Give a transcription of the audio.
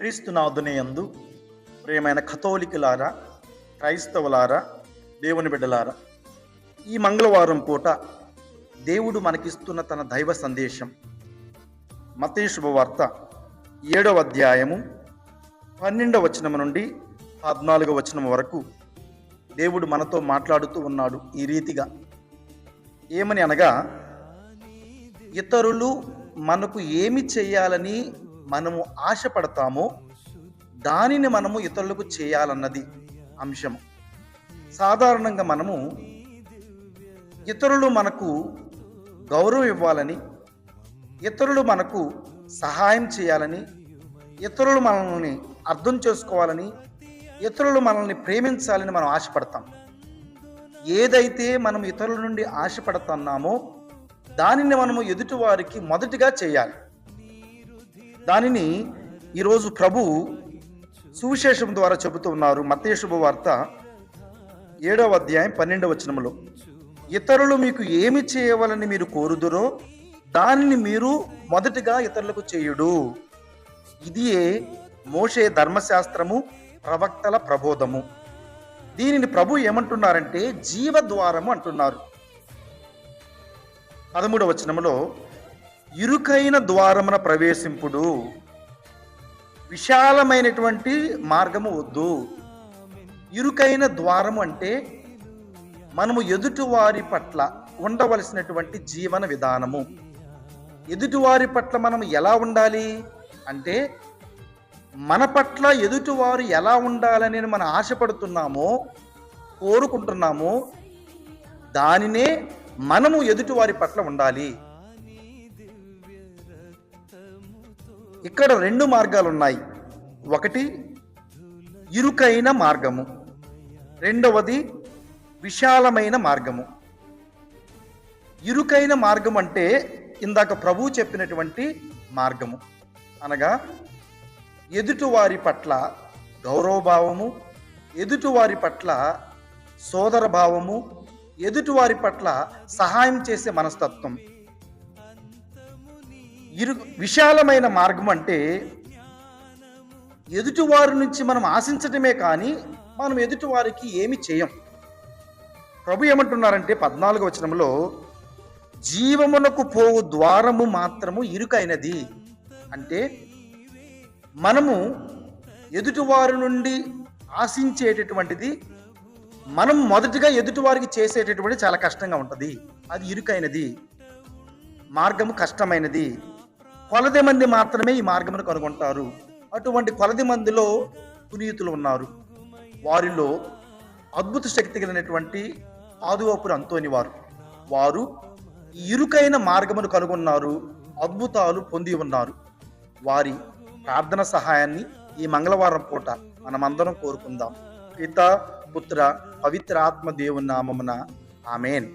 క్రీస్తునాథునియందు ప్రియమైన కథోలికులారా, క్రైస్తవులారా, దేవుని బిడ్డలారా, ఈ మంగళవారం పూట దేవుడు మనకిస్తున్న తన దైవ సందేశం మత్తయి శుభవార్త 7వ అధ్యాయము 12వ వచనం నుండి 14వ వచనం వరకు దేవుడు మనతో మాట్లాడుతూ ఉన్నాడు. ఈ రీతిగా ఏమని అనగా, ఇతరులు మనకు ఏమి చేయాలని మనము ఆశపడతామో దానిని మనము ఇతరులకు చేయాలన్నది అంశం. సాధారణంగా మనము ఇతరులు మనకు గౌరవం ఇవ్వాలని, ఇతరులు మనకు సహాయం చేయాలని, ఇతరులు మనల్ని అర్థం చేసుకోవాలని, ఇతరులు మనల్ని ప్రేమించాలని మనం ఆశపడతాం. ఏదైతే మనం ఇతరుల నుండి ఆశపడుతున్నామో దానిని మనము ఎదుటివారికి మొదటిగా చేయాలి. దానిని ఈరోజు ప్రభు సువిశేషం ద్వారా చెబుతూ ఉన్నారు. మత్తయి శుభవార్త 7వ అధ్యాయం 12వ వచనంలో, ఇతరులు మీకు ఏమి చేయవాలని మీరు కోరుదురో దానిని మీరు మొదటిగా ఇతరులకు చేయుడు. ఇదియే మోషే ధర్మశాస్త్రము, ప్రవక్తల ప్రబోధము. దీనిని ప్రభు ఏమంటున్నారంటే జీవద్వారము అంటున్నారు. 13వ వచనంలో, ఇరుకైన ద్వారమున ప్రవేశింపుడు, విశాలమైనటువంటి మార్గము వద్దు. ఇరుకైన ద్వారము అంటే మనము ఎదుటివారి పట్ల ఉండవలసినటువంటి జీవన విధానము. ఎదుటివారి పట్ల మనం ఎలా ఉండాలి అంటే, మన పట్ల ఎదుటివారు ఎలా ఉండాలని మనం ఆశపడుతున్నామో, కోరుకుంటున్నామో దానినే మనము ఎదుటివారి పట్ల ఉండాలి. ఇక్కడ 2 మార్గాలు ఉన్నాయి. ఒకటి ఇరుకైన మార్గము, రెండవది విశాలమైన మార్గము. ఇరుకైన మార్గం అంటే ఇందాక ప్రభువు చెప్పినటువంటి మార్గము, అనగా ఎదుటివారి పట్ల గౌరవభావము, ఎదుటివారి పట్ల సోదర భావము, ఎదుటివారి పట్ల సహాయం చేసే మనస్తత్వం. విశాలమైన మార్గం అంటే ఎదుటివారి నుంచి మనం ఆశించటమే కానీ మనం ఎదుటివారికి ఏమి చేయం. ప్రభు ఏమంటున్నారంటే 14వ వచనంలో, జీవమునకు పోవు ద్వారము మాత్రము ఇరుకైనది. అంటే మనము ఎదుటివారి నుండి ఆశించేటటువంటిది మనం మొదటిగా ఎదుటివారికి చేసేటటువంటి చాలా కష్టంగా ఉంటుంది. అది ఇరుకైనది, మార్గము కష్టమైనది. కొలది మంది మాత్రమే ఈ మార్గమును కనుగొంటారు. అటువంటి కొలది మందిలో పునీతులు ఉన్నారు. వారిలో అద్భుత శక్తి కలిగినటువంటి ఆదివాపురి అంతోని వారు ఈ ఇరుకైన మార్గమును కనుగొన్నారు, అద్భుతాలు పొంది ఉన్నారు. వారి ప్రార్థన సహాయాన్ని ఈ మంగళవారం పూట మనమందరం కోరుకుందాం. పిత, పుత్ర, పవిత్ర ఆత్మ దేవుని నామమున ఆమేన్.